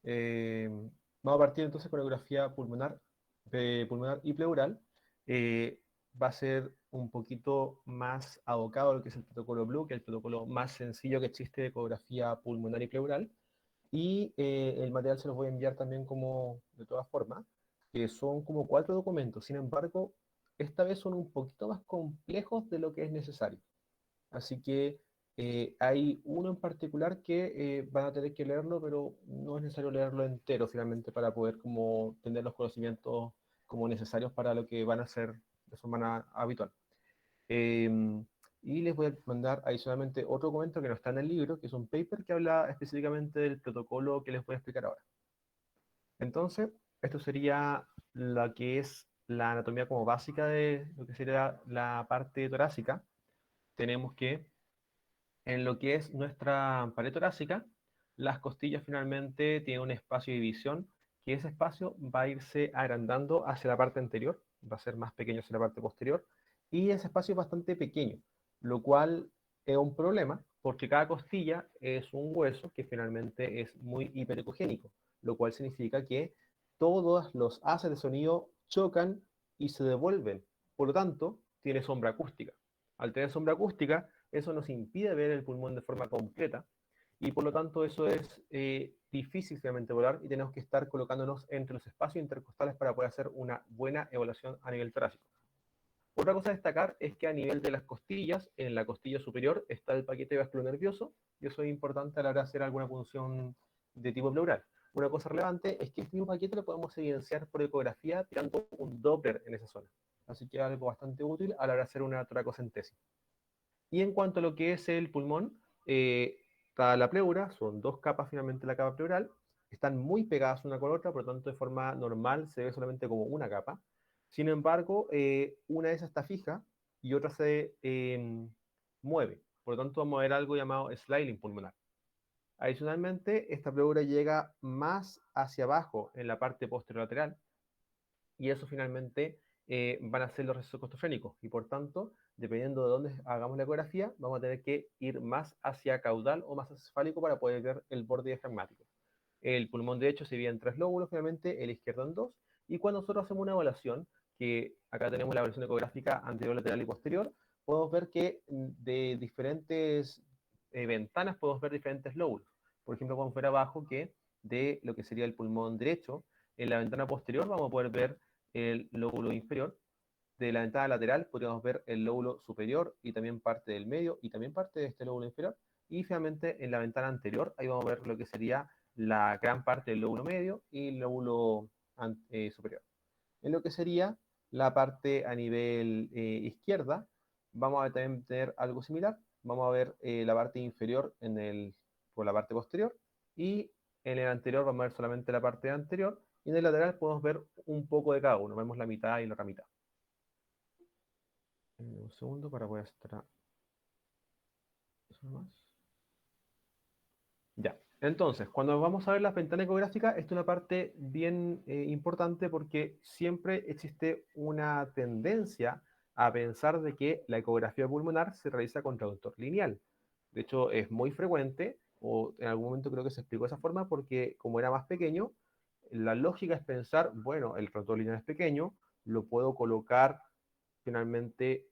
Eh, Vamos a partir entonces con ecografía pulmonar y pleural. Eh, Va a ser un poquito más abocado a lo que es el protocolo Blue, que es el protocolo más sencillo que existe de ecografía pulmonar y pleural. Y el material se los voy a enviar también como de todas formas, que son como 4 documentos. Sin embargo, esta vez son un poquito más complejos de lo que es necesario. Así que hay uno en particular que van a tener que leerlo, pero no es necesario leerlo entero finalmente para poder como tener los conocimientos como necesarios para lo que van a hacer de forma habitual. Eh, y les voy a mandar adicionalmente otro documento que no está en el libro, que es un paper que habla específicamente del protocolo que les voy a explicar ahora. Entonces, esto sería la que es la anatomía como básica de lo que sería la parte torácica. Tenemos que en lo que es nuestra pared torácica, las costillas finalmente tienen un espacio de división, que ese espacio va a irse agrandando hacia la parte anterior, va a ser más pequeño hacia la parte posterior, y ese espacio es bastante pequeño, lo cual es un problema, porque cada costilla es un hueso que finalmente es muy hiperecogénico, lo cual significa que todos los haces de sonido chocan y se devuelven. Por lo tanto, tiene sombra acústica. Al tener sombra acústica, eso nos impide ver el pulmón de forma completa y por lo tanto eso es difícil realmente volar y tenemos que estar colocándonos entre los espacios intercostales para poder hacer una buena evaluación a nivel torácico. Otra cosa a destacar es que a nivel de las costillas, en la costilla superior está el paquete vasculonervioso y eso es importante a la hora de hacer alguna punción de tipo pleural. Una cosa relevante es que este mismo paquete lo podemos evidenciar por ecografía tirando un Doppler en esa zona. Así que es algo bastante útil a la hora de hacer una toracocentesis. Y en cuanto a lo que es el pulmón, está la pleura, son 2 capas finalmente la capa pleural, están muy pegadas una con otra, por lo tanto de forma normal se ve solamente como una capa. Sin embargo, una de esas está fija y otra se mueve. Por lo tanto, vamos a ver algo llamado sliding pulmonar. Adicionalmente, esta pleura llega más hacia abajo en la parte posterolateral y eso finalmente van a ser los recesos costofrénicos y por tanto, dependiendo de dónde hagamos la ecografía, vamos a tener que ir más hacia caudal o más hacia cefálico para poder ver el borde diafragmático. El pulmón derecho se divide en 3 lóbulos, finalmente, el izquierdo en 2, y cuando nosotros hacemos una evaluación, que acá tenemos la versión ecográfica anterior, lateral y posterior, podemos ver que de diferentes ventanas podemos ver diferentes lóbulos. Por ejemplo, podemos ver abajo que de lo que sería el pulmón derecho, en la ventana posterior vamos a poder ver el lóbulo inferior. De la ventana lateral podríamos ver el lóbulo superior y también parte del medio y también parte de este lóbulo inferior. Y finalmente en la ventana anterior, ahí vamos a ver lo que sería la gran parte del lóbulo medio y el lóbulo superior. En lo que sería la parte a nivel izquierda, vamos a también tener algo similar. Vamos a ver la parte inferior por la parte posterior y en el anterior vamos a ver solamente la parte anterior y en el lateral podemos ver un poco de cada uno. Vemos la mitad y la otra mitad. Un segundo para poder estar eso más. Ya. Entonces, cuando vamos a ver las ventanas ecográficas, esta es una parte bien importante porque siempre existe una tendencia a pensar de que la ecografía pulmonar se realiza con traductor lineal. De hecho, es muy frecuente, o en algún momento creo que se explicó de esa forma, porque como era más pequeño, la lógica es pensar, bueno, el traductor lineal es pequeño, lo puedo colocar finalmente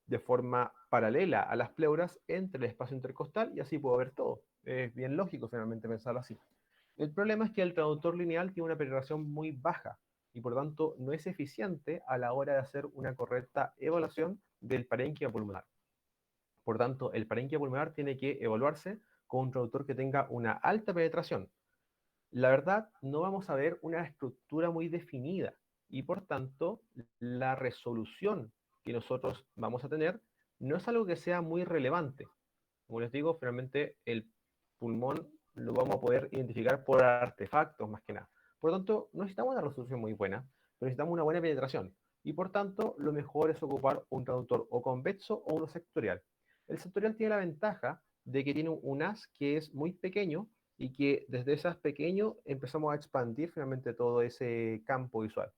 de forma paralela a las pleuras entre el espacio intercostal y así puedo ver todo. Es bien lógico finalmente pensarlo así. El problema es que el traductor lineal tiene una penetración muy baja y por tanto no es eficiente a la hora de hacer una correcta evaluación del parénquima pulmonar. Por tanto, el parénquima pulmonar tiene que evaluarse con un traductor que tenga una alta penetración. La verdad, no vamos a ver una estructura muy definida y por tanto la resolución que nosotros vamos a tener no es algo que sea muy relevante. Como les digo, finalmente el pulmón lo vamos a poder identificar por artefactos más que nada. Por lo tanto, no necesitamos una resolución muy buena, pero necesitamos una buena penetración. Y por tanto, lo mejor es ocupar un traductor o convexo o uno sectorial. El sectorial tiene la ventaja de que tiene un haz que es muy pequeño y que desde ese haz pequeño empezamos a expandir finalmente todo ese campo visual.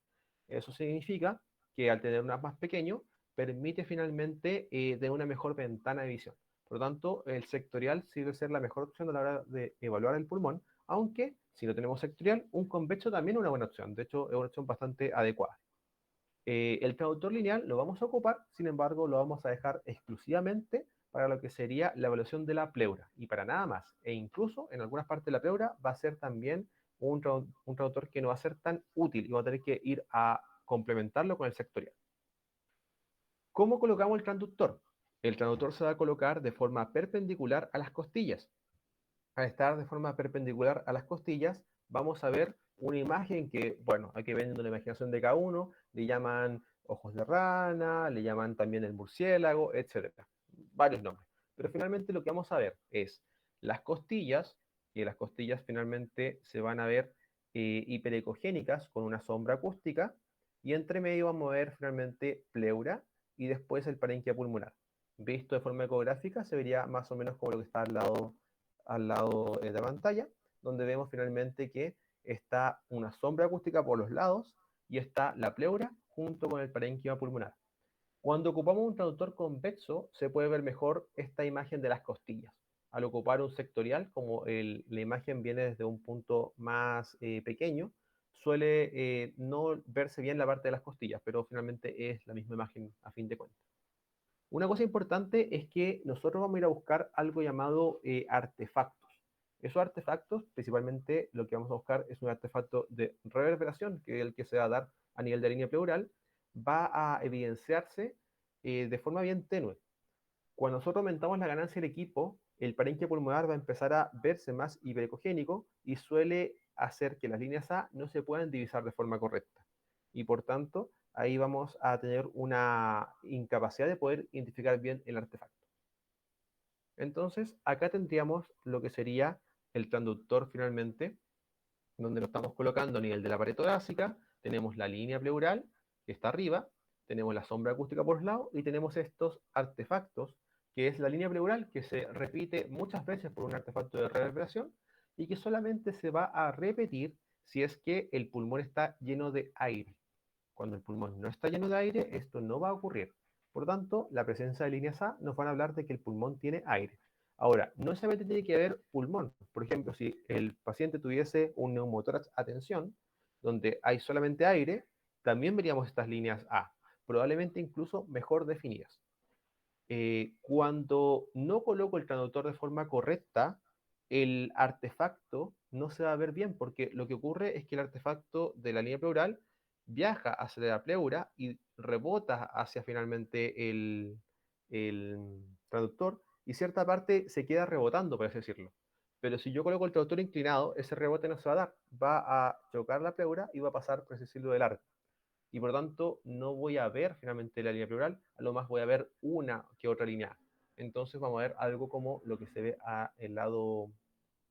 Eso significa que al tener un haz más pequeño, permite finalmente tener una mejor ventana de visión. Por lo tanto, el sectorial sirve ser la mejor opción a la hora de evaluar el pulmón, aunque si no tenemos sectorial, un convexo también es una buena opción. De hecho, es una opción bastante adecuada. El traductor lineal lo vamos a ocupar, sin embargo, lo vamos a dejar exclusivamente para lo que sería la evaluación de la pleura y para nada más. E incluso en algunas partes de la pleura va a ser también un traductor que no va a ser tan útil y va a tener que ir a complementarlo con el sectorial. ¿Cómo colocamos el transductor? El transductor se va a colocar de forma perpendicular a las costillas. Al estar de forma perpendicular a las costillas, vamos a ver una imagen que, bueno, aquí viendo la imaginación de cada uno, le llaman ojos de rana, le llaman también el murciélago, etcétera. Varios nombres. Pero finalmente lo que vamos a ver es las costillas, y las costillas finalmente se van a ver hiperecogénicas con una sombra acústica, y entre medio vamos a ver finalmente pleura y después el parénquima pulmonar. Visto de forma ecográfica se vería más o menos como lo que está al lado de la pantalla, donde vemos finalmente que está una sombra acústica por los lados y está la pleura junto con el parénquima pulmonar. Cuando ocupamos un traductor convexo, se puede ver mejor esta imagen de las costillas. Al ocupar un sectorial, como la imagen viene desde un punto más pequeño, suele no verse bien la parte de las costillas, pero finalmente es la misma imagen a fin de cuentas. Una cosa importante es que nosotros vamos a ir a buscar algo llamado artefactos. Esos artefactos, principalmente lo que vamos a buscar es un artefacto de reverberación, que es el que se va a dar a nivel de línea pleural, va a evidenciarse de forma bien tenue. Cuando nosotros aumentamos la ganancia del equipo, el parénquima pulmonar va a empezar a verse más hiperecogénico y suele hacer que las líneas A no se puedan divisar de forma correcta. Y por tanto, ahí vamos a tener una incapacidad de poder identificar bien el artefacto. Entonces, acá tendríamos lo que sería el transductor finalmente, donde lo estamos colocando a nivel de la pared torácica, tenemos la línea pleural que está arriba, tenemos la sombra acústica por los lados y tenemos estos artefactos, que es la línea pleural que se repite muchas veces por un artefacto de reverberación y que solamente se va a repetir si es que el pulmón está lleno de aire. Cuando el pulmón no está lleno de aire, esto no va a ocurrir. Por lo tanto, la presencia de líneas A nos van a hablar de que el pulmón tiene aire. Ahora, no necesariamente tiene que haber pulmón. Por ejemplo, si el paciente tuviese un neumotórax a tensión, donde hay solamente aire, también veríamos estas líneas A, probablemente incluso mejor definidas. Cuando no coloco el traductor de forma correcta, el artefacto no se va a ver bien, porque lo que ocurre es que el artefacto de la línea pleural viaja hacia la pleura y rebota hacia finalmente el traductor, y cierta parte se queda rebotando, por así decirlo. Pero si yo coloco el traductor inclinado, ese rebote no se va a dar, va a chocar la pleura y va a pasar, por así decirlo, del arco y por lo tanto no voy a ver finalmente la línea pleural, a lo más voy a ver una que otra línea. Entonces vamos a ver algo como lo que se ve al lado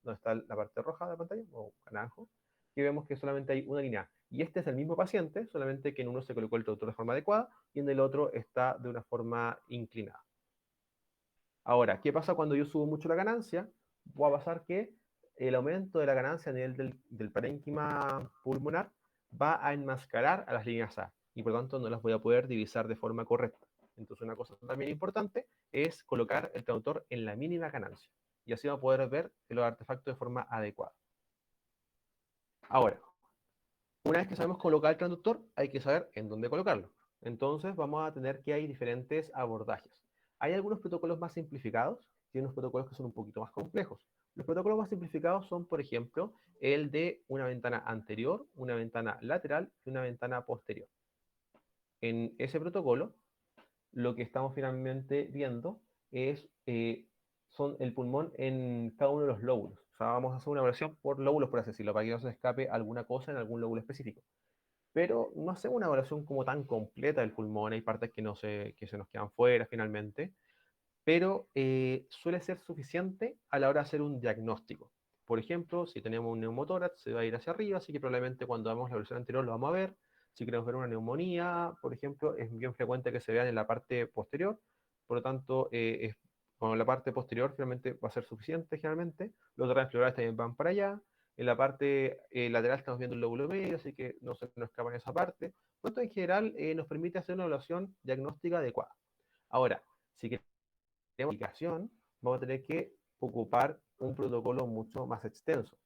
donde está la parte roja de la pantalla, o naranjo, que vemos que solamente hay una línea. Y este es el mismo paciente, solamente que en uno se colocó el traductor de forma adecuada y en el otro está de una forma inclinada. Ahora, ¿qué pasa cuando yo subo mucho la ganancia? Va a pasar que el aumento de la ganancia a nivel del parénquima pulmonar va a enmascarar a las líneas A y por lo tanto no las voy a poder divisar de forma correcta. Entonces una cosa también importante es colocar el traductor en la mínima ganancia y así vamos a poder ver los artefactos de forma adecuada. Ahora, una vez que sabemos colocar el transductor, hay que saber en dónde colocarlo. Entonces vamos a tener que hay diferentes abordajes. Hay algunos protocolos más simplificados y unos protocolos que son un poquito más complejos. Los protocolos más simplificados son, por ejemplo, el de una ventana anterior, una ventana lateral y una ventana posterior. En ese protocolo, lo que estamos finalmente viendo es son el pulmón en cada uno de los lóbulos. O sea, vamos a hacer una evaluación por lóbulos, por así decirlo, para que no se escape alguna cosa en algún lóbulo específico. Pero no hacemos una evaluación como tan completa del pulmón, hay partes que, no se, que se nos quedan fuera finalmente, pero suele ser suficiente a la hora de hacer un diagnóstico. Por ejemplo, si tenemos un neumotórax, se va a ir hacia arriba, así que probablemente cuando hagamos la evaluación anterior lo vamos a ver. Si queremos ver una neumonía, por ejemplo, es bien frecuente que se vean en la parte posterior, por lo tanto, con la parte posterior finalmente va a ser suficiente generalmente. Los órganos pleurales también van para allá. En la parte lateral estamos viendo el lóbulo medio, así que no se nos escapa en esa parte. Esto en general nos permite hacer una evaluación diagnóstica adecuada. Ahora, si aplicación, vamos a tener que ocupar un protocolo mucho más extenso.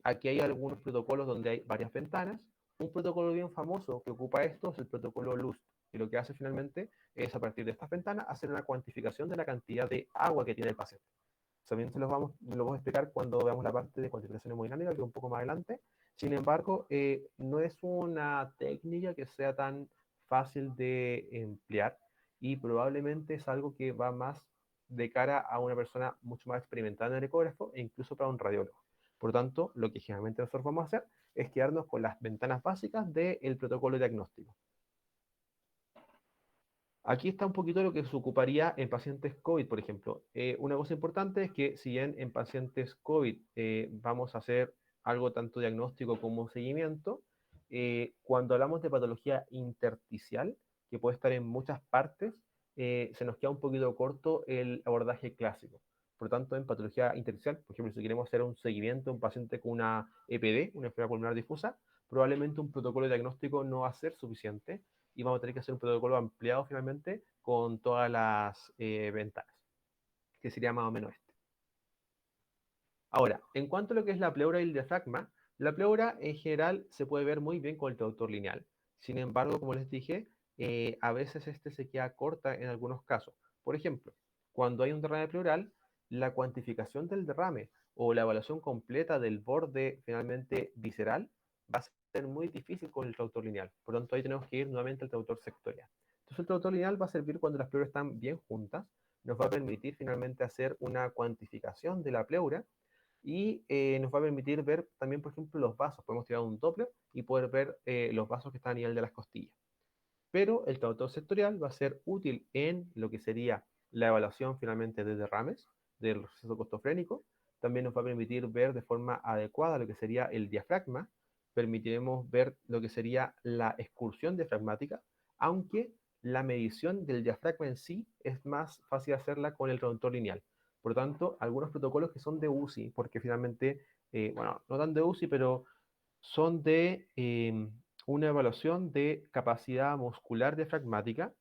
Aquí hay algunos protocolos donde hay varias ventanas. Un protocolo bien famoso que ocupa esto es el protocolo LUST, y lo que hace finalmente es, a partir de estas ventanas, hacer una cuantificación de la cantidad de agua que tiene el paciente. También lo vamos a explicar cuando veamos la parte de cuantificación hemodinámica, que es un poco más adelante. Sin embargo, no es una técnica que sea tan fácil de emplear, y probablemente es algo que va más de cara a una persona mucho más experimentada en el ecógrafo e incluso para un radiólogo. Por lo tanto, lo que generalmente nosotros vamos a hacer es quedarnos con las ventanas básicas del protocolo diagnóstico. Aquí está un poquito lo que se ocuparía en pacientes COVID, por ejemplo. Una cosa importante es que si bien en pacientes COVID vamos a hacer algo tanto diagnóstico como seguimiento, cuando hablamos de patología intersticial, que puede estar en muchas partes, se nos queda un poquito corto el abordaje clásico. Por lo tanto, en patología intersticial, por ejemplo, si queremos hacer un seguimiento a un paciente con una EPD, una enfermedad pulmonar difusa, probablemente un protocolo diagnóstico no va a ser suficiente, y vamos a tener que hacer un protocolo ampliado finalmente con todas las ventanas, que sería más o menos este. Ahora, en cuanto a lo que es la pleura y el diafragma, la pleura en general se puede ver muy bien con el traductor lineal. Sin embargo, como les dije, a veces este se queda corta en algunos casos. Por ejemplo, cuando hay un derrame pleural, la cuantificación del derrame o la evaluación completa del borde finalmente visceral va a ser muy difícil con el traductor lineal. Por lo tanto, ahí tenemos que ir nuevamente al traductor sectorial. Entonces, el traductor lineal va a servir cuando las pleuras están bien juntas, nos va a permitir finalmente hacer una cuantificación de la pleura, y nos va a permitir ver también, por ejemplo, los vasos. Podemos tirar un Doppler y poder ver los vasos que están a nivel de las costillas. Pero el traductor sectorial va a ser útil en lo que sería la evaluación finalmente de derrames, del receso costofrénico. También nos va a permitir ver de forma adecuada lo que sería el diafragma. Permitiremos ver lo que sería la excursión diafragmática, aunque la medición del diafragma en sí es más fácil hacerla con el traductor lineal. Por lo tanto, algunos protocolos que son de UCI, porque finalmente, bueno, no tan de UCI, pero son de una evaluación de capacidad muscular diafragmática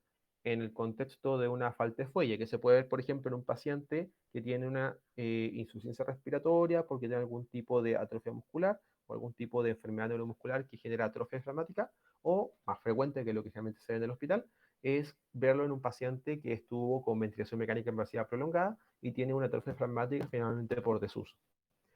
en el contexto de una falta de fuelle, que se puede ver, por ejemplo, en un paciente que tiene una insuficiencia respiratoria porque tiene algún tipo de atrofia muscular o algún tipo de enfermedad neuromuscular que genera atrofia diafragmática, o más frecuente, que es lo que generalmente se ve en el hospital, es verlo en un paciente que estuvo con ventilación mecánica invasiva prolongada y tiene una atrofia diafragmática finalmente por desuso.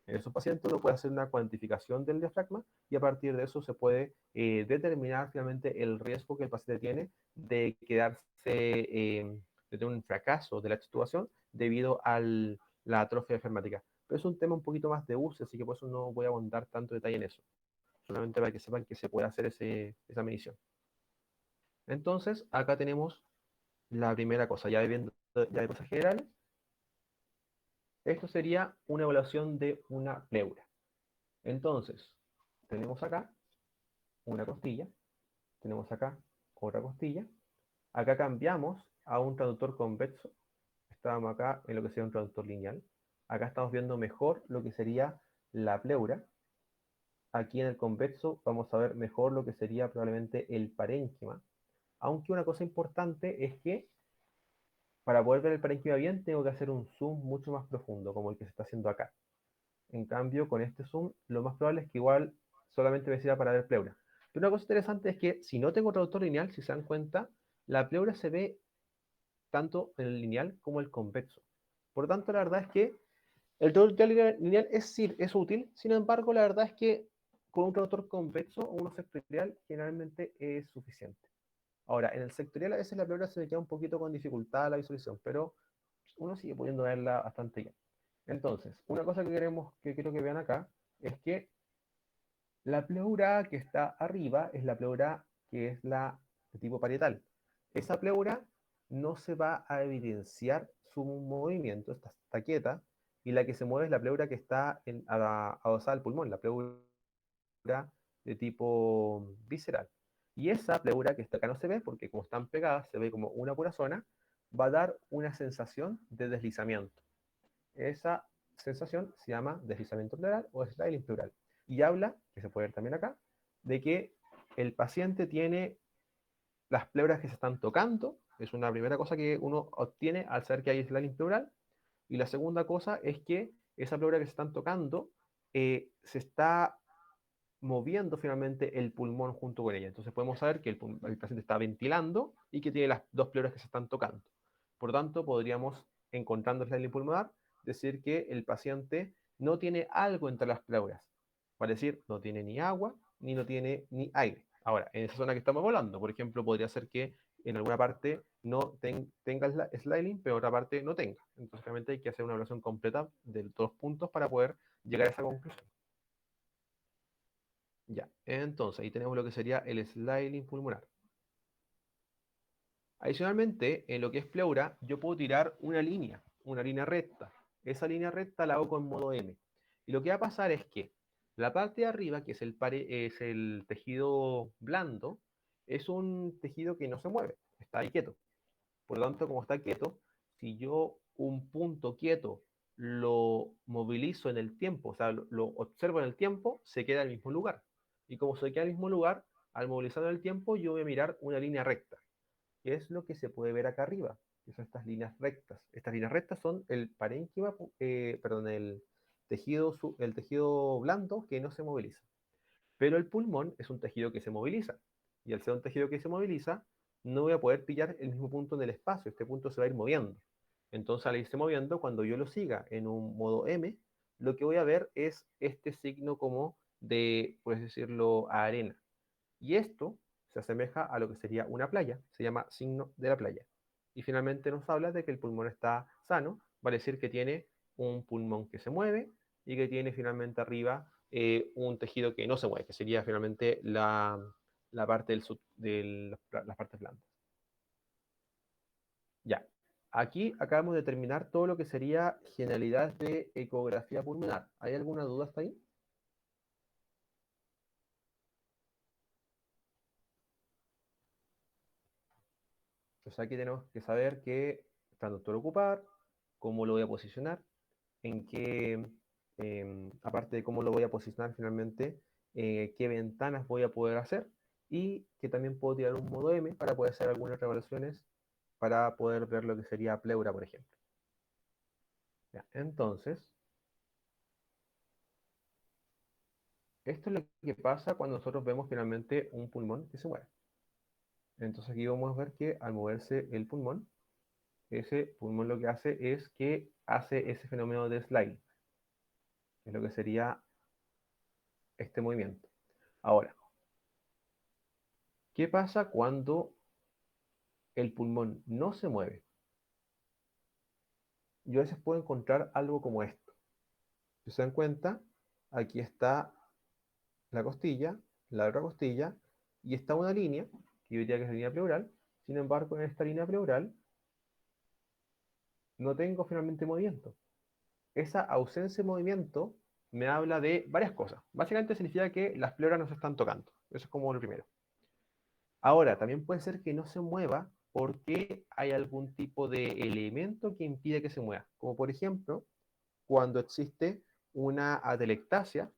En esos pacientes uno puede hacer una cuantificación del diafragma, y a partir de eso se puede determinar finalmente el riesgo que el paciente tiene de quedarse, de tener un fracaso de la extubación debido a la atrofia diafragmática. Pero es un tema un poquito más de uso, así que por eso no voy a abundar tanto detalle en eso. Solamente para que sepan que se puede hacer esa medición. Entonces, acá tenemos la primera cosa, ya viendo ya de cosas generales. Esto sería una evaluación de una pleura. Entonces, tenemos acá una costilla, tenemos acá otra costilla, acá cambiamos a un traductor convexo, estábamos acá en lo que sería un traductor lineal, acá estamos viendo mejor lo que sería la pleura, aquí en el convexo vamos a ver mejor lo que sería probablemente el parénquima, aunque una cosa importante es que para poder ver el parénquima bien tengo que hacer un zoom mucho más profundo, como el que se está haciendo acá. En cambio, con este zoom, lo más probable es que igual solamente me sirva para ver pleura. Pero una cosa interesante es que si no tengo traductor lineal, si se dan cuenta, la pleura se ve tanto en el lineal como el convexo. Por lo tanto, la verdad es que el traductor lineal es útil. Sin embargo, la verdad es que con un traductor convexo o uno sectorial generalmente es suficiente. Ahora, en el sectorial a veces la pleura se me queda un poquito con dificultad la visualización, pero uno sigue pudiendo verla bastante bien. Entonces, una cosa que quiero que vean acá es que la pleura que está arriba es la pleura que es la de tipo parietal. Esa pleura no se va a evidenciar su movimiento, está quieta, y la que se mueve es la pleura que está adosada al pulmón, la pleura de tipo visceral. Y esa pleura que está acá no se ve, porque como están pegadas, se ve como una pura zona, va a dar una sensación de deslizamiento. Esa sensación se llama deslizamiento pleural o sliding pleural. Y habla, que se puede ver también acá, de que el paciente tiene las pleuras que se están tocando. Es una primera cosa que uno obtiene al saber que hay sliding pleural. Y la segunda cosa es que esa pleura que se están tocando se está moviendo finalmente el pulmón junto con ella. Entonces podemos saber que el paciente está ventilando y que tiene las dos pleuras que se están tocando. Por lo tanto, podríamos, encontrando el slyling pulmonar, decir que el paciente no tiene algo entre las pleuras. Para decir, no tiene ni agua, ni no tiene ni aire. Ahora, en esa zona que estamos volando, por ejemplo, podría ser que en alguna parte no tenga slyling, pero otra parte no tenga. Entonces, realmente hay que hacer una evaluación completa de todos los puntos para poder llegar a esa conclusión. Ya, entonces ahí tenemos lo que sería el slyling pulmonar. Adicionalmente, en lo que es pleura, yo puedo tirar una línea recta. Esa línea recta la hago con modo M. Y lo que va a pasar es que la parte de arriba, que es es el tejido blando, es un tejido que no se mueve, está ahí quieto. Por lo tanto, como está quieto, si yo un punto quieto lo movilizo en el tiempo, o sea, lo observo en el tiempo, se queda en el mismo lugar. Y como se queda en el mismo lugar, al movilizarlo en el tiempo, yo voy a mirar una línea recta, que es lo que se puede ver acá arriba, que son estas líneas rectas. Estas líneas rectas son el parénquima, perdón, el tejido blando que no se moviliza. Pero el pulmón es un tejido que se moviliza. Y al ser un tejido que se moviliza, no voy a poder pillar el mismo punto en el espacio. Este punto se va a ir moviendo. Entonces, al irse moviendo, cuando yo lo siga en un modo M, lo que voy a ver es este signo como de, puedes decirlo, arena. Y esto se asemeja a lo que sería una playa, se llama signo de la playa. Y finalmente nos habla de que el pulmón está sano, va a decir que tiene un pulmón que se mueve y que tiene finalmente arriba un tejido que no se mueve, que sería finalmente la parte de las partes blandas. Ya, aquí acabamos de terminar todo lo que sería generalidades de ecografía pulmonar. ¿Hay alguna duda hasta ahí? Entonces aquí tenemos que saber qué traductor ocupar, cómo lo voy a posicionar, en qué, aparte de cómo lo voy a posicionar finalmente, qué ventanas voy a poder hacer y que también puedo tirar un modo M para poder hacer algunas evaluaciones para poder ver lo que sería pleura, por ejemplo. Ya, entonces, esto es lo que pasa cuando nosotros vemos finalmente un pulmón que se mueve. Entonces aquí vamos a ver que al moverse el pulmón, ese pulmón lo que hace es que hace ese fenómeno de slide, que es lo que sería este movimiento. Ahora, ¿qué pasa cuando el pulmón no se mueve? Yo a veces puedo encontrar algo como esto. Si se dan cuenta, aquí está la costilla, la otra costilla, y está una línea, que yo diría que es la línea pleural. Sin embargo, en esta línea pleural no tengo finalmente movimiento. Esa ausencia de movimiento me habla de varias cosas. Básicamente significa que las pleuras no se están tocando. Eso es como lo primero. Ahora, también puede ser que no se mueva porque hay algún tipo de elemento que impide que se mueva. Como por ejemplo, cuando existe una atelectasia,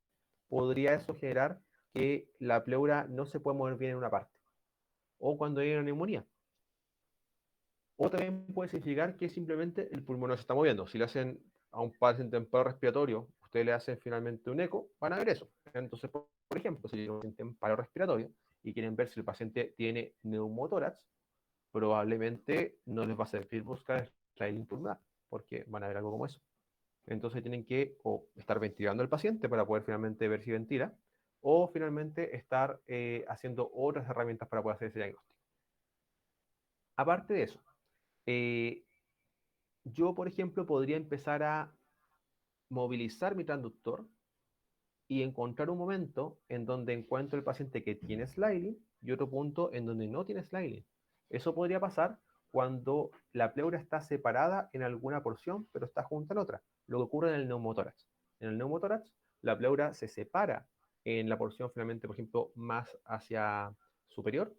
podría eso generar que la pleura no se puede mover bien en una parte. O cuando hay una neumonía. O también puede significar que simplemente el pulmón no se está moviendo. Si le hacen a un paciente en paro respiratorio, ustedes le hacen finalmente un eco, van a ver eso. Entonces, por ejemplo, si tienen un paciente en paro respiratorio y quieren ver si el paciente tiene neumotórax, probablemente no les va a servir buscar el pulmonar, porque van a ver algo como eso. Entonces tienen que o estar ventilando al paciente para poder finalmente ver si ventila, o finalmente estar haciendo otras herramientas para poder hacer ese diagnóstico. Aparte de eso, eh, yo, por ejemplo, podría empezar a movilizar mi transductor y encontrar un momento en donde encuentro el paciente que tiene sliding y otro punto en donde no tiene sliding. Eso podría pasar cuando la pleura está separada en alguna porción, pero está junta en otra. Lo que ocurre en el neumotórax. En el neumotórax, la pleura se separa en la porción finalmente, por ejemplo, más hacia superior,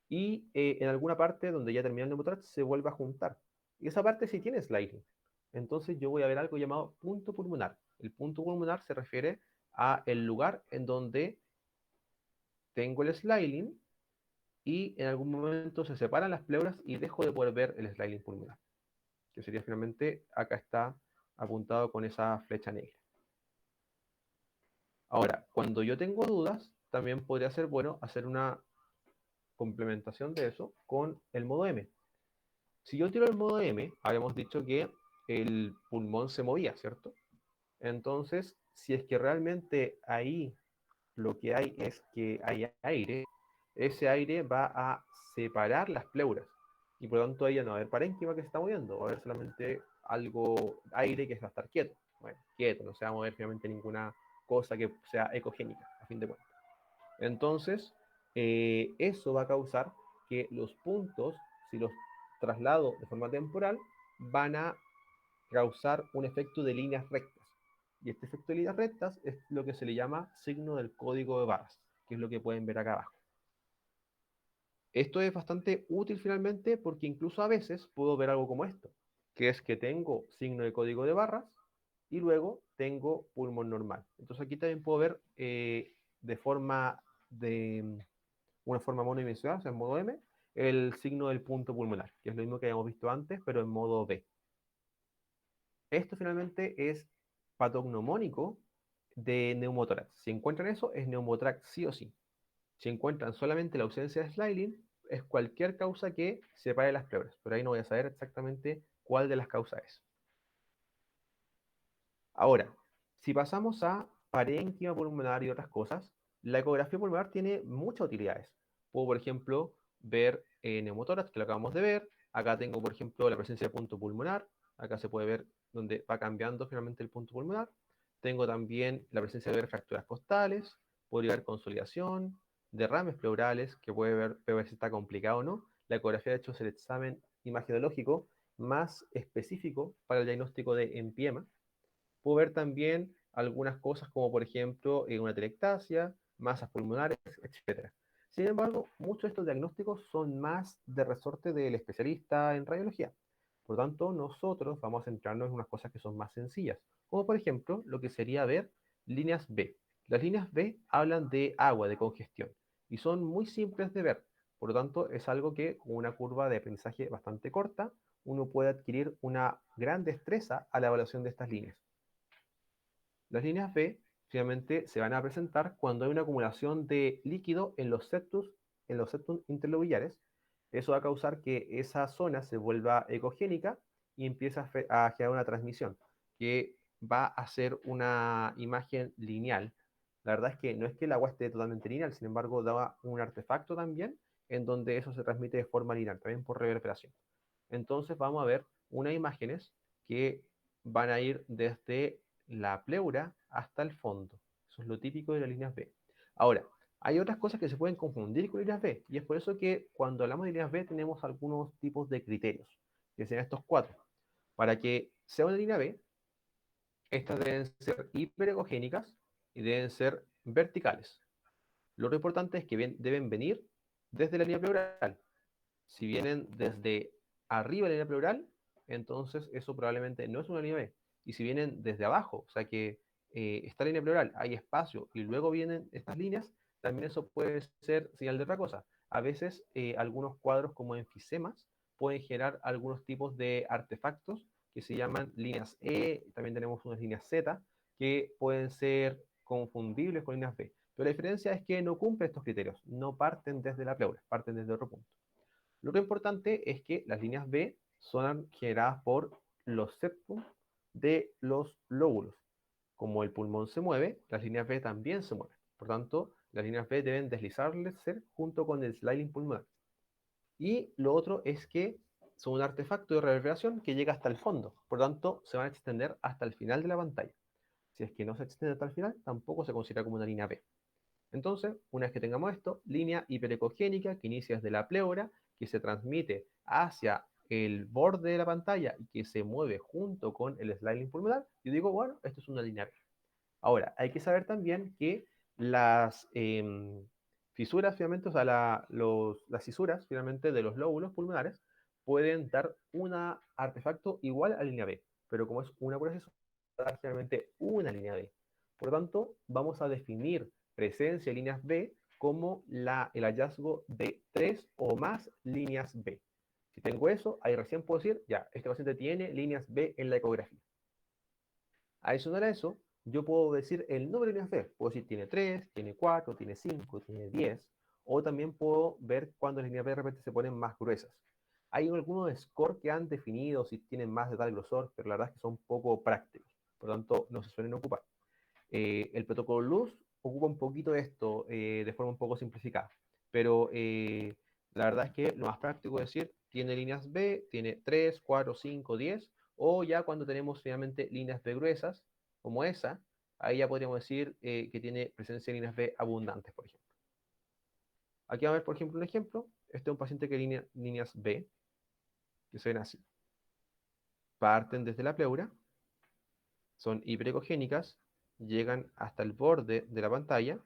y en alguna parte donde ya termina el neumotórax se vuelve a juntar. Y esa parte sí tiene sliding. Entonces yo voy a ver algo llamado punto pulmonar. El punto pulmonar se refiere a el lugar en donde tengo el sliding y en algún momento se separan las pleuras y dejo de poder ver el sliding pulmonar, que sería finalmente, acá está apuntado con esa flecha negra. Ahora, cuando yo tengo dudas, también podría ser bueno hacer una complementación de eso con el modo M. Si yo tiro el modo M, habíamos dicho que el pulmón se movía, ¿cierto? Entonces, si es que realmente ahí lo que hay es que hay aire, ese aire va a separar las pleuras y por lo tanto ahí ya no va a haber parénquima que se está moviendo, va a haber solamente algo, aire que va a estar quieto. Bueno, quieto, no se va a mover finalmente ninguna cosa que sea ecogénica, a fin de cuentas. Entonces, eso va a causar que los puntos, si los traslado de forma temporal, van a causar un efecto de líneas rectas. Y este efecto de líneas rectas es lo que se le llama signo del código de barras, que es lo que pueden ver acá abajo. Esto es bastante útil finalmente porque incluso a veces puedo ver algo como esto, que es que tengo signo de código de barras y luego tengo pulmón normal. Entonces aquí también puedo ver de forma de una forma monodimensional, o sea, en modo M, el signo del punto pulmonar, que es lo mismo que habíamos visto antes, pero en modo B. Esto finalmente es patognomónico de neumotórax. Si encuentran eso, es neumotórax sí o sí. Si encuentran solamente la ausencia de Slyling, es cualquier causa que separe las pleuras. Pero ahí no voy a saber exactamente cuál de las causas es. Ahora, si pasamos a parénquima pulmonar y otras cosas, la ecografía pulmonar tiene muchas utilidades. Puedo, por ejemplo, ver neumotórax, que lo acabamos de ver. Acá tengo, por ejemplo, la presencia de punto pulmonar. Acá se puede ver donde va cambiando finalmente el punto pulmonar. Tengo también la presencia de ver fracturas costales. Podría haber consolidación, derrames pleurales, que puede ver si está complicado o no. La ecografía, de hecho, es el examen imagenológico más específico para el diagnóstico de empiema. Puedo ver también algunas cosas como por ejemplo una telectasia, masas pulmonares, etcétera. Sin embargo, muchos de estos diagnósticos son más de resorte del especialista en radiología. Por lo tanto, nosotros vamos a centrarnos en unas cosas que son más sencillas, como por ejemplo lo que sería ver líneas B. Las líneas B hablan de agua, de congestión, y son muy simples de ver. Por lo tanto, es algo que con una curva de aprendizaje bastante corta, uno puede adquirir una gran destreza a la evaluación de estas líneas. Las líneas B finalmente se van a presentar cuando hay una acumulación de líquido en los septos interlobillares. Eso va a causar que esa zona se vuelva ecogénica y empieza a generar una transmisión que va a ser una imagen lineal. La verdad es que no es que el agua esté totalmente lineal, sin embargo, da un artefacto también en donde eso se transmite de forma lineal, también por reverberación. Entonces vamos a ver unas imágenes que van a ir desde la pleura hasta el fondo. Eso es lo típico de las líneas B. Ahora, hay otras cosas que se pueden confundir con líneas B, y es por eso que cuando hablamos de líneas B tenemos algunos tipos de criterios, que sean estos cuatro. Para que sea una línea B, estas deben ser hiperecogénicas y deben ser verticales. Lo otro importante es que deben venir desde la línea pleural. Si vienen desde arriba de la línea pleural, entonces eso probablemente no es una línea B. Y si vienen desde abajo, o sea que esta línea pleural, hay espacio y luego vienen estas líneas, también eso puede ser señal de otra cosa. A veces algunos cuadros como enfisemas pueden generar algunos tipos de artefactos que se llaman líneas E, también tenemos unas líneas Z, que pueden ser confundibles con líneas B. Pero la diferencia es que no cumplen estos criterios, no parten desde la pleura, parten desde otro punto. Lo que es importante es que las líneas B son generadas por los septum de los lóbulos. Como el pulmón se mueve, las líneas B también se mueven. Por tanto, las líneas B deben deslizarse junto con el sliding pulmonar. Y lo otro es que son un artefacto de reverberación que llega hasta el fondo. Por tanto, se van a extender hasta el final de la pantalla. Si es que no se extiende hasta el final, tampoco se considera como una línea B. Entonces, una vez que tengamos esto, línea hiperecogénica que inicia desde la pleura, que se transmite hacia el borde de la pantalla y que se mueve junto con el sliding pulmonar, yo digo, bueno, esto es una línea B. Ahora, hay que saber también que las fisuras, finalmente, o sea, las fisuras, finalmente, de los lóbulos pulmonares pueden dar un artefacto igual a línea B, pero como es una proceso, va a dar generalmente una línea B. Por lo tanto, vamos a definir presencia de líneas B como el hallazgo de 3 o más líneas B. Si tengo eso, ahí recién puedo decir, ya, este paciente tiene líneas B en la ecografía. Adicional a eso, yo puedo decir el número de líneas B. Puedo decir tiene 3, tiene 4, tiene 5, tiene 10. O también puedo ver cuando las líneas B de repente se ponen más gruesas. Hay algunos scores que han definido si tienen más de tal grosor, pero la verdad es que son poco prácticos. Por lo tanto, no se suelen ocupar. El protocolo Luz ocupa un poquito esto de forma un poco simplificada. Pero la verdad es que lo más práctico es decir, tiene líneas B, tiene 3, 4, 5, 10, o ya cuando tenemos finalmente líneas B gruesas, como esa, ahí ya podríamos decir que tiene presencia de líneas B abundantes, por ejemplo. Aquí vamos a ver, por ejemplo, un ejemplo. Este es un paciente que tiene líneas B, que se ven así. Parten desde la pleura, son hiperecogénicas, llegan hasta el borde de la pantalla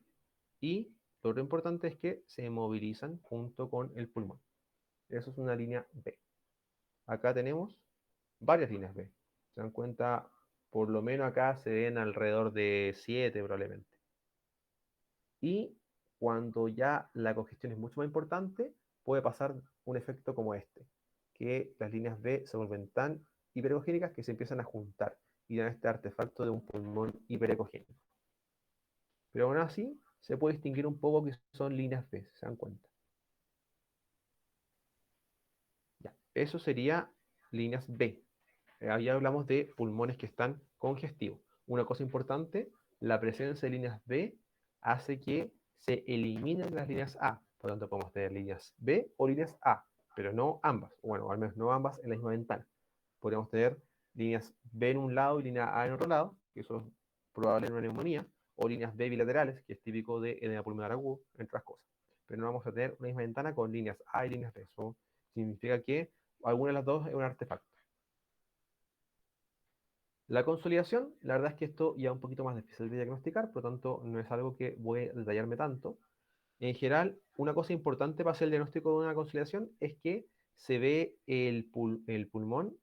y lo importante es que se movilizan junto con el pulmón. Eso es una línea B. Acá tenemos varias líneas B. Se dan cuenta, por lo menos acá se ven alrededor de 7 probablemente. Y cuando ya la congestión es mucho más importante, puede pasar un efecto como este, que las líneas B se vuelven tan hiperecogénicas que se empiezan a juntar y dan este artefacto de un pulmón hiperecogénico. Pero aún así, se puede distinguir un poco que son líneas B, ¿se dan cuenta? Ya, eso sería líneas B. Ahí hablamos de pulmones que están congestivos. Una cosa importante, la presencia de líneas B hace que se eliminen las líneas A. Por lo tanto, podemos tener líneas B o líneas A, pero no ambas. Bueno, al menos no ambas en la misma ventana. Podríamos tener líneas B en un lado y línea A en otro lado, que eso es probable en una neumonía, o líneas B bilaterales, que es típico de edema pulmonar agudo, entre otras cosas. Pero no vamos a tener una misma ventana con líneas A y líneas B. Eso significa que alguna de las dos es un artefacto. La consolidación, la verdad es que esto ya es un poquito más difícil de diagnosticar, por lo tanto no es algo que voy a detallarme tanto. En general, una cosa importante para hacer el diagnóstico de una consolidación es que se ve el pulmón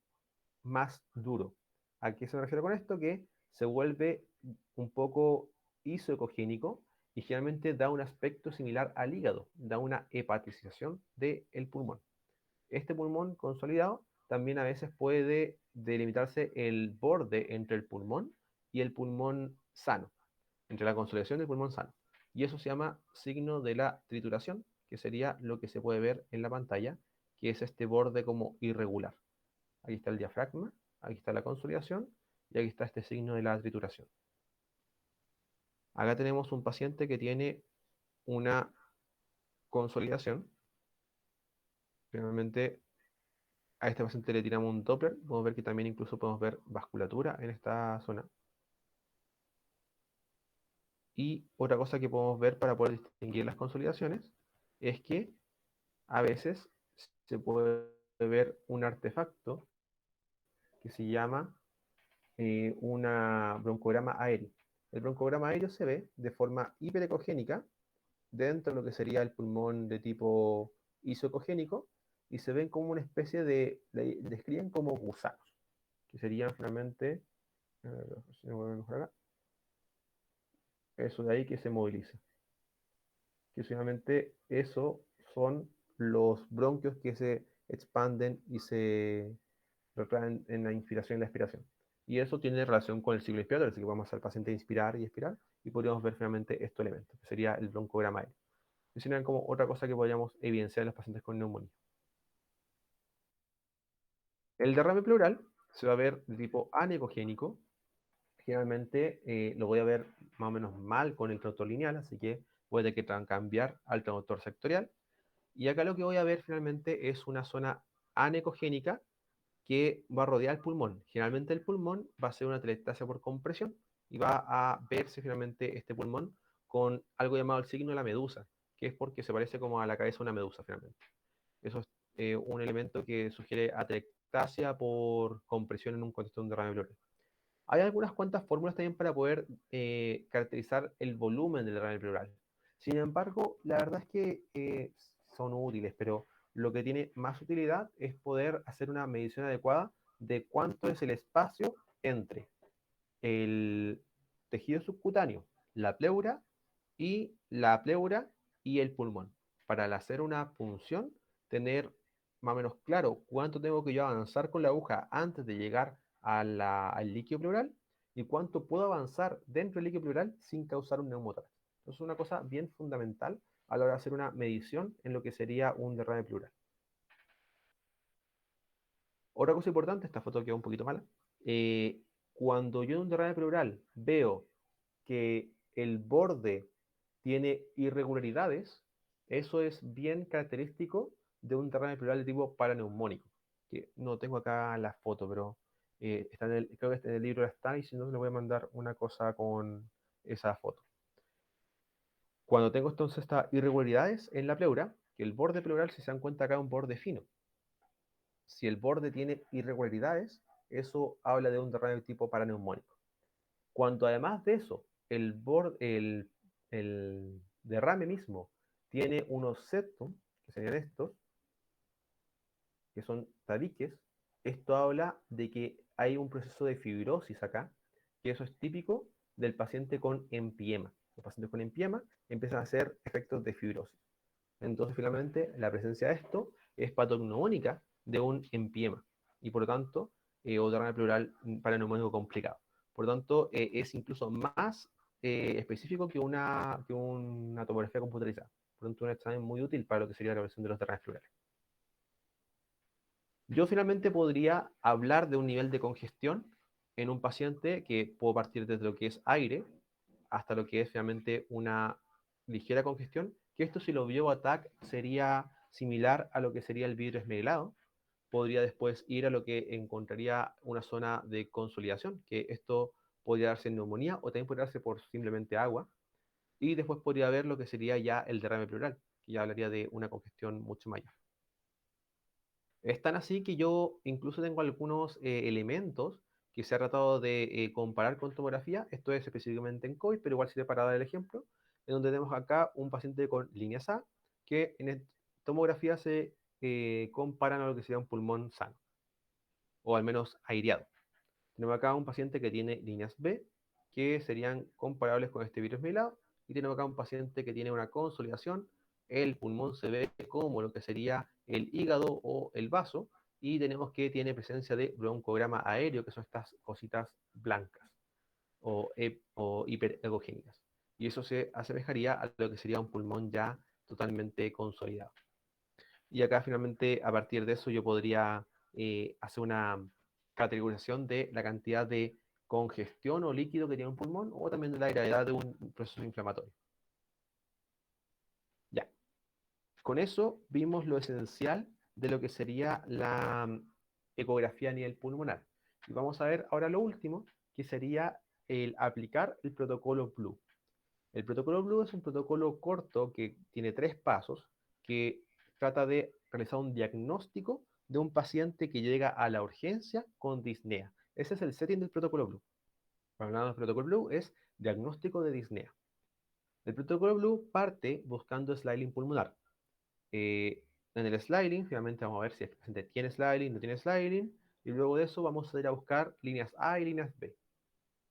más duro. ¿A qué se me refiere con esto? Que se vuelve un poco isoecogénico y generalmente da un aspecto similar al hígado, da una hepatización del pulmón. Este pulmón consolidado también a veces puede delimitarse el borde entre el pulmón y el pulmón sano, entre la consolidación y el pulmón sano. Y eso se llama signo de la trituración, que sería lo que se puede ver en la pantalla, que es este borde como irregular. Aquí está el diafragma, aquí está la consolidación y aquí está este signo de la trituración. Acá tenemos un paciente que tiene una consolidación. Finalmente a este paciente le tiramos un Doppler, podemos ver que también incluso podemos ver vasculatura en esta zona. Y otra cosa que podemos ver para poder distinguir las consolidaciones es que a veces se puede ver un artefacto que se llama una broncograma aéreo. El broncograma aéreo se ve de forma hiperecogénica dentro de lo que sería el pulmón de tipo isocogénico y se ven como una especie de, le describen como gusanos, que serían finalmente si me vuelvo a mejorar acá. Eso de ahí que se moviliza. Que finalmente eso son los bronquios que se expanden y se retraen en la inspiración y la expiración. Y eso tiene relación con el ciclo inspiratorio, así que vamos al paciente inspirar y expirar y podríamos ver finalmente estos elementos, que sería el broncograma aéreo. Y serían como otra cosa que podríamos evidenciar en los pacientes con neumonía. El derrame pleural se va a ver de tipo anecogénico. Generalmente lo voy a ver más o menos mal con el traductor lineal, así que voy a tener que cambiar al traductor sectorial. Y acá lo que voy a ver finalmente es una zona anecogénica que va a rodear el pulmón. Generalmente el pulmón va a ser una telestasia por compresión y va a verse finalmente este pulmón con algo llamado el signo de la medusa, que es porque se parece como a la cabeza de una medusa finalmente. Eso es un elemento que sugiere atelectasia por compresión en un contexto de un derrame pleural. Hay algunas cuantas fórmulas también para poder caracterizar el volumen del derrame pleural. Sin embargo, la verdad es que son útiles, pero lo que tiene más utilidad es poder hacer una medición adecuada de cuánto es el espacio entre el tejido subcutáneo, la pleura y el pulmón. Para al hacer una punción, tener más o menos claro cuánto tengo que yo avanzar con la aguja antes de llegar a al líquido pleural y cuánto puedo avanzar dentro del líquido pleural sin causar un neumotórax. Entonces es una cosa bien fundamental a la hora de hacer una medición en lo que sería un derrame pleural. Otra cosa importante, esta foto quedó un poquito mala. Cuando yo en un derrame pleural veo que el borde tiene irregularidades, eso es bien característico de un derrame pleural de tipo paraneumónico. Que no tengo acá la foto, pero está creo que en el libro está, y si no, le voy a mandar una cosa con esa foto. Cuando tengo entonces estas irregularidades en la pleura, que el borde pleural, si se dan cuenta acá, es un borde fino. Si el borde tiene irregularidades, eso habla de un derrame de tipo paraneumónico. Cuando además de eso, el derrame mismo tiene unos septum, que serían estos, que son tabiques, esto habla de que hay un proceso de fibrosis acá, que eso es típico del paciente con empiema. Los pacientes con empiema empiezan a hacer efectos de fibrosis. Entonces, finalmente, la presencia de esto es patognomónica de un empiema y, por lo tanto, o derrame pleural paraneumónico complicado. Por lo tanto, es incluso más específico que una tomografía computarizada. Por lo tanto, un examen muy útil para lo que sería la evaluación de los derrames pleurales. Yo finalmente podría hablar de un nivel de congestión en un paciente que puedo partir desde lo que es aire hasta lo que es finalmente una ligera congestión, que esto si lo vio a TAC sería similar a lo que sería el vidrio esmerilado. Podría después ir a lo que encontraría una zona de consolidación, que esto podría darse en neumonía o también podría darse por simplemente agua. Y después podría ver lo que sería ya el derrame pleural, que ya hablaría de una congestión mucho mayor. Es tan así que yo incluso tengo algunos elementos que se ha tratado de comparar con tomografía, esto es específicamente en COVID, pero igual sirve para dar el ejemplo, en donde tenemos acá un paciente con líneas A, que en tomografía se comparan a lo que sería un pulmón sano, o al menos aireado. Tenemos acá un paciente que tiene líneas B, que serían comparables con este virus melado, y tenemos acá un paciente que tiene una consolidación, el pulmón se ve como lo que sería el hígado o el vaso, y tenemos que tiene presencia de broncograma aéreo, que son estas cositas blancas o hiperegogénicas. Y eso se asemejaría a lo que sería un pulmón ya totalmente consolidado. Y acá finalmente, a partir de eso, yo podría hacer una categorización de la cantidad de congestión o líquido que tiene un pulmón o también de la gravedad de un proceso inflamatorio. Ya, con eso vimos lo esencial de lo que sería la ecografía a nivel pulmonar. Y vamos a ver ahora lo último, que sería el aplicar el protocolo Blue. El protocolo Blue es un protocolo corto que tiene 3 pasos, que trata de realizar un diagnóstico de un paciente que llega a la urgencia con disnea. Ese es el setting del protocolo Blue. Cuando hablamos del protocolo Blue es diagnóstico de disnea. El protocolo Blue parte buscando sliding pulmonar. En el sliding, finalmente vamos a ver si el paciente tiene sliding, no tiene sliding, y luego de eso vamos a ir a buscar líneas A y líneas B.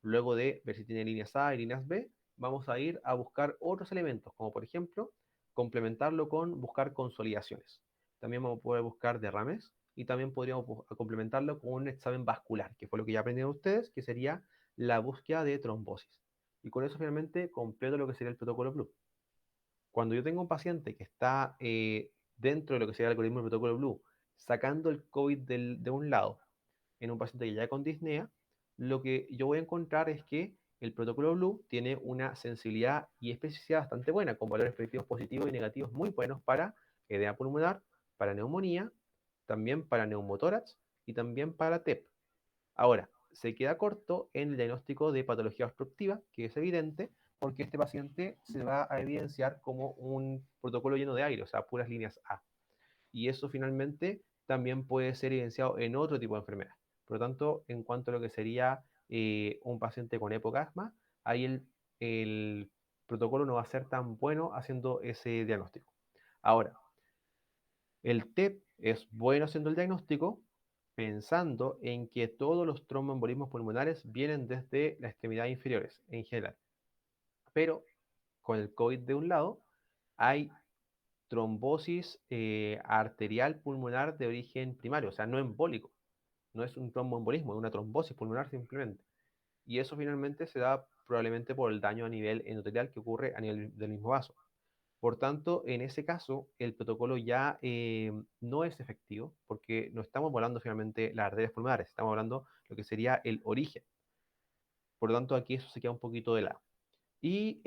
Luego de ver si tiene líneas A y líneas B, vamos a ir a buscar otros elementos, como por ejemplo, complementarlo con buscar consolidaciones. También vamos a poder buscar derrames y también podríamos complementarlo con un examen vascular, que fue lo que ya aprendieron ustedes, que sería la búsqueda de trombosis. Y con eso finalmente completo lo que sería el protocolo Blue. Cuando yo tengo un paciente que está dentro de lo que sería el algoritmo del protocolo Blue, sacando el COVID de un lado, en un paciente que ya con disnea, lo que yo voy a encontrar es que el protocolo Blue tiene una sensibilidad y especificidad bastante buena, con valores predictivos positivos y negativos muy buenos para edema pulmonar, para neumonía, también para neumotórax y también para TEP. Ahora, se queda corto en el diagnóstico de patología obstructiva, que es evidente, porque este paciente se va a evidenciar como un protocolo lleno de aire, o sea, puras líneas A. Y eso finalmente también puede ser evidenciado en otro tipo de enfermedad. Por lo tanto, en cuanto a lo que sería un paciente con epocasma, ahí el protocolo no va a ser tan bueno haciendo ese diagnóstico. Ahora, el TEP es bueno haciendo el diagnóstico pensando en que todos los tromboembolismos pulmonares vienen desde las extremidades inferiores en general. Pero con el COVID de un lado, hay trombosis arterial pulmonar de origen primario, o sea, no embólico. No es un tromboembolismo, es una trombosis pulmonar simplemente. Y eso finalmente se da probablemente por el daño a nivel endotelial que ocurre a nivel del mismo vaso. Por tanto, en ese caso, el protocolo ya no es efectivo porque no estamos volando finalmente las arterias pulmonares, estamos hablando lo que sería el origen. Por lo tanto, aquí eso se queda un poquito de lado. Y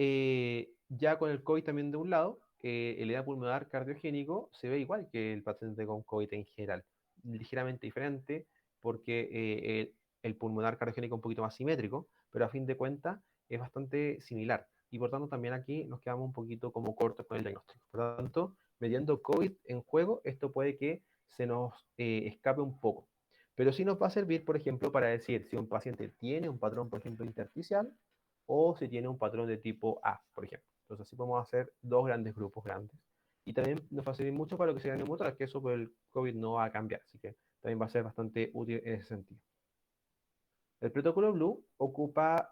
ya con el COVID también de un lado, el edema pulmonar cardiogénico se ve igual que el paciente con COVID en general, ligeramente diferente porque el pulmonar cardiogénico es un poquito más simétrico, pero a fin de cuentas es bastante similar. Y por tanto también aquí nos quedamos un poquito como cortos con el diagnóstico. Por lo tanto, metiendo COVID en juego, esto puede que se nos escape un poco. Pero sí nos va a servir, por ejemplo, para decir si un paciente tiene un patrón, por ejemplo, intersticial, o si tiene un patrón de tipo A, por ejemplo. Entonces así podemos hacer dos grandes grupos grandes. Y también nos va a servir mucho para lo que sea neumotórax, que eso por el COVID no va a cambiar, así que también va a ser bastante útil en ese sentido. El protocolo Blue ocupa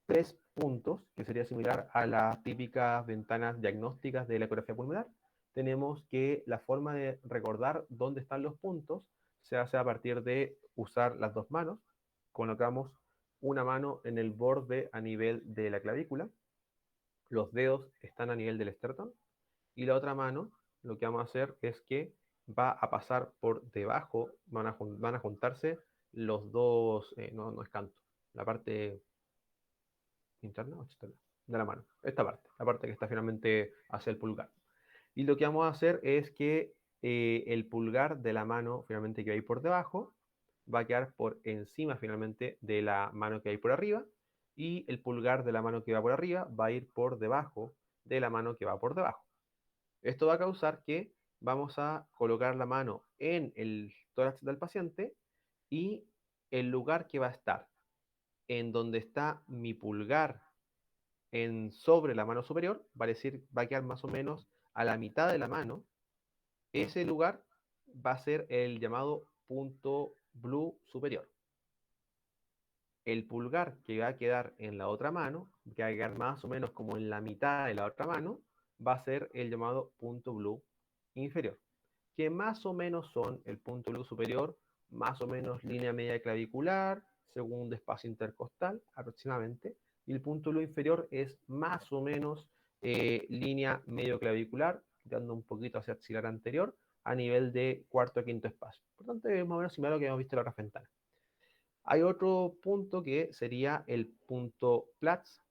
3 puntos, que sería similar a las típicas ventanas diagnósticas de la ecografía pulmonar. Tenemos que la forma de recordar dónde están los puntos se hace a partir de usar las dos manos. Colocamos una mano en el borde a nivel de la clavícula, los dedos están a nivel del esternón, y la otra mano lo que vamos a hacer es que va a pasar por debajo, van a juntarse los dos, no es canto, la parte interna o externa de la mano, esta parte, la parte que está finalmente hacia el pulgar. Y lo que vamos a hacer es que el pulgar de la mano finalmente que va a ir por debajo va a quedar por encima finalmente de la mano que va a ir por arriba, y el pulgar de la mano que va por arriba va a ir por debajo de la mano que va por debajo. Esto va a causar que vamos a colocar la mano en el tórax del paciente, y el lugar que va a estar en donde está mi pulgar sobre la mano superior, va a decir, va a quedar más o menos a la mitad de la mano. Ese lugar va a ser el llamado punto blue superior. El pulgar que va a quedar en la otra mano, que va a quedar más o menos como en la mitad de la otra mano, va a ser el llamado punto blue inferior, que más o menos son el punto blue superior, más o menos línea media clavicular, segundo espacio intercostal aproximadamente, y el punto blue inferior es más o menos línea medio clavicular, dando un poquito hacia axilar anterior, a nivel de cuarto o quinto espacio. Por lo tanto, es más o menos similar a lo que hemos visto en la otra ventana. Hay otro punto que sería el punto Platz,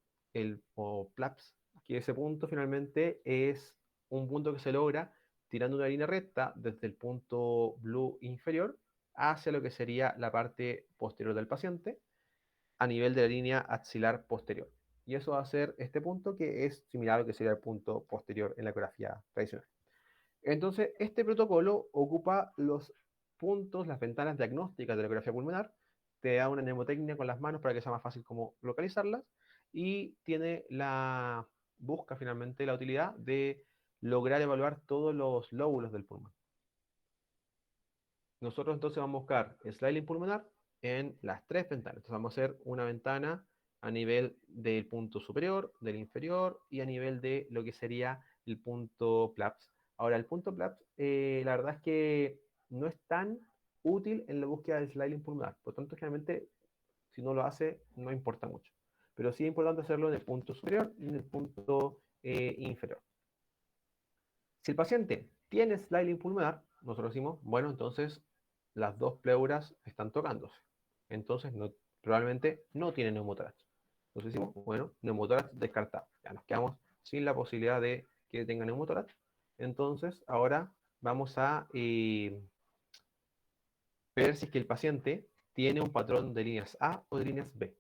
o Plaps, que ese punto finalmente es un punto que se logra tirando una línea recta desde el punto blue inferior hacia lo que sería la parte posterior del paciente a nivel de la línea axilar posterior. Y eso va a ser este punto que es similar a lo que sería el punto posterior en la ecografía tradicional. Entonces, este protocolo ocupa los puntos, las ventanas diagnósticas de la ecografía pulmonar, te da una mnemotecnia con las manos para que sea más fácil como localizarlas, y busca finalmente la utilidad de lograr evaluar todos los lóbulos del pulmón. Nosotros entonces vamos a buscar sliling pulmonar en las 3 ventanas. Entonces vamos a hacer una ventana a nivel del punto superior, del inferior, y a nivel de lo que sería el punto PLAPS. Ahora, el punto PLAPS, la verdad es que no es tan útil en la búsqueda del sliling pulmonar. Por lo tanto, generalmente, si no lo hace, no importa mucho. Pero sí es importante hacerlo en el punto superior y en el punto inferior. Si el paciente tiene sliling pulmonar, nosotros decimos, bueno, entonces las dos pleuras están tocándose. Entonces probablemente no tiene neumotórax. Entonces decimos, bueno, neumotórax descartado. Ya nos quedamos sin la posibilidad de que tenga neumotórax. Entonces ahora vamos a ver si es que el paciente tiene un patrón de líneas A o de líneas B.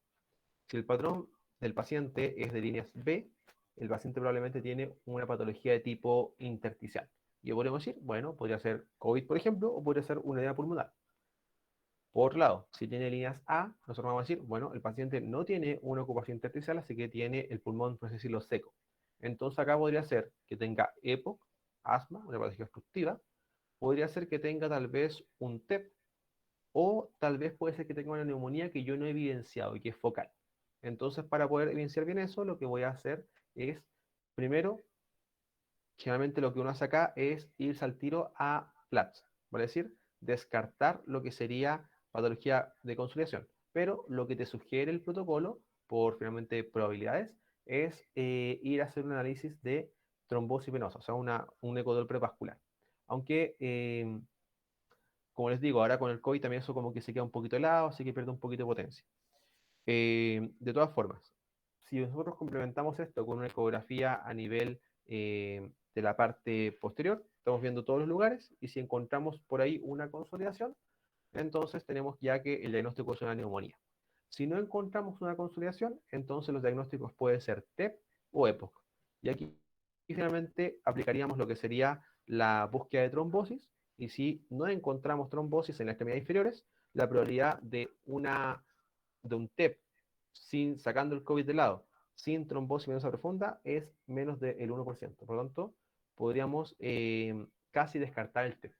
Si el patrón del paciente es de líneas B, el paciente probablemente tiene una patología de tipo intersticial. Y podríamos decir, bueno, podría ser COVID, por ejemplo, o podría ser una edema pulmonar. Por otro lado, si tiene líneas A, nosotros vamos a decir, bueno, el paciente no tiene una ocupación intersticial, así que tiene el pulmón, por así decirlo, seco. Entonces acá podría ser que tenga EPOC, asma, una patología obstructiva, podría ser que tenga tal vez un TEP, o tal vez puede ser que tenga una neumonía que yo no he evidenciado y que es focal. Entonces, para poder evidenciar bien eso, lo que voy a hacer es, primero, generalmente lo que uno hace acá es irse al tiro a PLATS, ¿vale? Es decir, descartar lo que sería patología de consolidación. pero lo que te sugiere el protocolo, por finalmente probabilidades, es ir a hacer un análisis de trombosis venosa, o sea, un ecodoppler vascular. Aunque, como les digo, ahora con el COVID también eso como que se queda un poquito helado, así que pierde un poquito de potencia. De todas formas, si nosotros complementamos esto con una ecografía a nivel de la parte posterior, estamos viendo todos los lugares y si encontramos por ahí una consolidación, entonces tenemos ya que el diagnóstico es una neumonía. Si no encontramos una consolidación, entonces los diagnósticos pueden ser TEP o EPOC. Y aquí finalmente aplicaríamos lo que sería la búsqueda de trombosis y si no encontramos trombosis en las extremidades inferiores, la probabilidad de un TEP sin, sacando el COVID de lado, sin trombosis venosa profunda, es menos del 1%. Por lo tanto, podríamos casi descartar el TEP.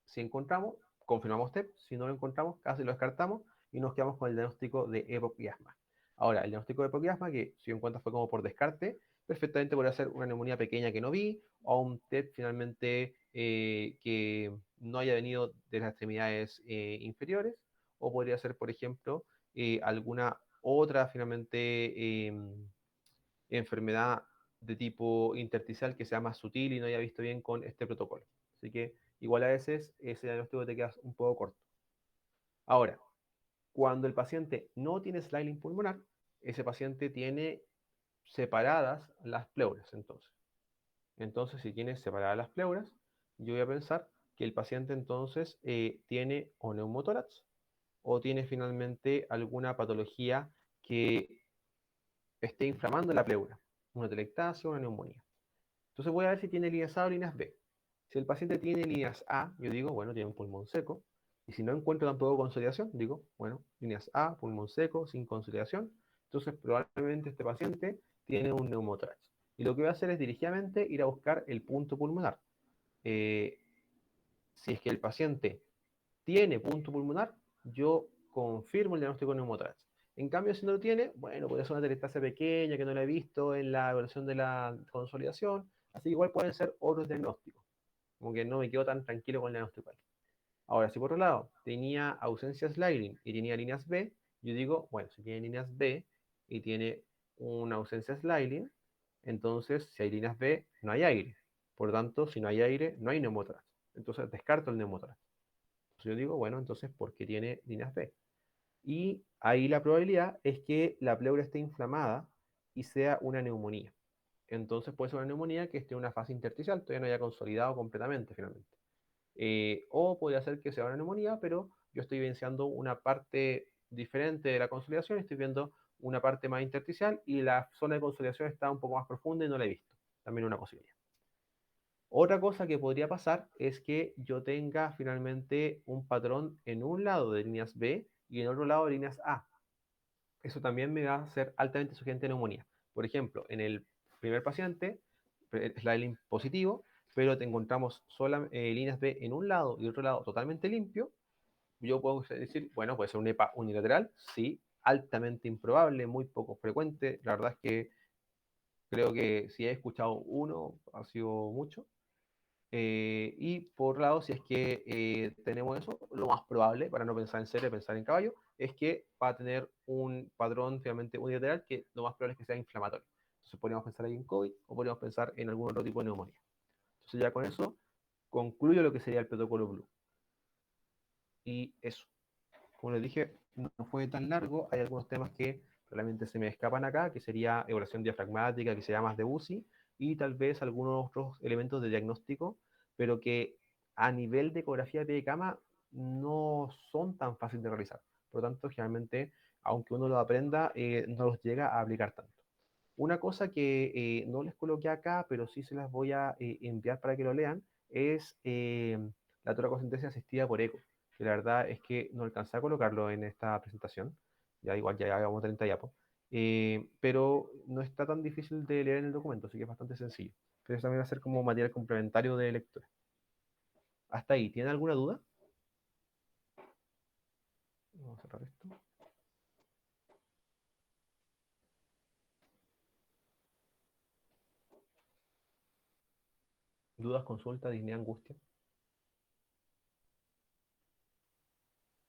Si encontramos, confirmamos TEP, si no lo encontramos, casi lo descartamos y nos quedamos con el diagnóstico de EPOC y asma. Ahora, el diagnóstico de EPOC y asma, que si en cuenta fue como por descarte, perfectamente podría ser una neumonía pequeña que no vi o un TEP finalmente que no haya venido de las extremidades inferiores, o podría ser, por ejemplo, alguna otra finalmente enfermedad de tipo intersticial que sea más sutil y no haya visto bien con este protocolo. Así que igual a veces ese diagnóstico te queda un poco corto. Ahora, cuando el paciente no tiene sliling pulmonar, ese paciente tiene separadas las pleuras, entonces. Entonces, si tiene separadas las pleuras, yo voy a pensar que el paciente entonces tiene o neumotórax o tiene finalmente alguna patología que esté inflamando la pleura, una telectasia o una neumonía. Entonces voy a ver si tiene líneas A o líneas B. Si el paciente tiene líneas A, yo digo, bueno, tiene un pulmón seco. Y si no encuentro tampoco consolidación, digo, bueno, líneas A, pulmón seco, sin consolidación. Entonces probablemente este paciente tiene un neumotórax. Y lo que voy a hacer es dirigidamente ir a buscar el punto pulmonar. Eh, si es que el paciente tiene punto pulmonar, yo confirmo el diagnóstico de neumotórax. En cambio, si no lo tiene, bueno, puede ser una telestasia pequeña que no la he visto en la evaluación de la consolidación, así que igual pueden ser otros diagnósticos, como que no me quedo tan tranquilo con el diagnóstico. Ahora, si por otro lado tenía ausencia sliding y tenía líneas B, yo digo, bueno, si tiene líneas B y tiene una ausencia sliding, entonces si hay líneas B, no hay aire. Por lo tanto, si no hay aire, no hay neumotórax. Entonces descarto el neumotórax. Entonces yo digo, bueno, entonces, ¿por qué tiene líneas B? Y ahí la probabilidad es que la pleura esté inflamada y sea una neumonía. Entonces puede ser una neumonía que esté en una fase intersticial, todavía no haya consolidado completamente finalmente. O podría ser que sea una neumonía, pero yo estoy evidenciando una parte diferente de la consolidación, estoy viendo una parte más intersticial y la zona de consolidación está un poco más profunda y no la he visto. También una posibilidad. Otra cosa que podría pasar es que yo tenga finalmente un patrón en un lado de líneas B y en otro lado de líneas A. Eso también me va a ser altamente sugerente a neumonía. Por ejemplo, en el primer paciente, Sliling positivo, pero te encontramos líneas B en un lado y otro lado totalmente limpio, yo puedo decir, bueno, puede ser un EPA unilateral, sí, altamente improbable, muy poco frecuente. La verdad es que creo que si he escuchado uno, ha sido mucho. Y por lado, si es que tenemos eso, lo más probable, para no pensar en serio, pensar en caballo, es que va a tener un patrón finalmente unilateral que lo más probable es que sea inflamatorio. Entonces podríamos pensar ahí en COVID o podríamos pensar en algún otro tipo de neumonía. Entonces ya con eso concluyo lo que sería el protocolo Blue. Y eso, como les dije, no fue tan largo, hay algunos temas que realmente se me escapan acá, que sería evaluación diafragmática, que sería más de UCI, y tal vez algunos otros elementos de diagnóstico, pero que a nivel de ecografía de pie de cama no son tan fáciles de realizar. Por lo tanto, generalmente, aunque uno lo aprenda, no los llega a aplicar tanto. Una cosa que no les coloqué acá, pero sí se las voy a enviar para que lo lean, es la toracocentesis asistida por eco, que la verdad es que no alcancé a colocarlo en esta presentación, ya igual ya hagamos 30 ya, pero no está tan difícil de leer en el documento, así que es bastante sencillo. Pero eso también va a ser como material complementario de lectura. Hasta ahí, ¿tienen alguna duda? Vamos a cerrar esto. ¿Dudas, consultas, disney, angustia?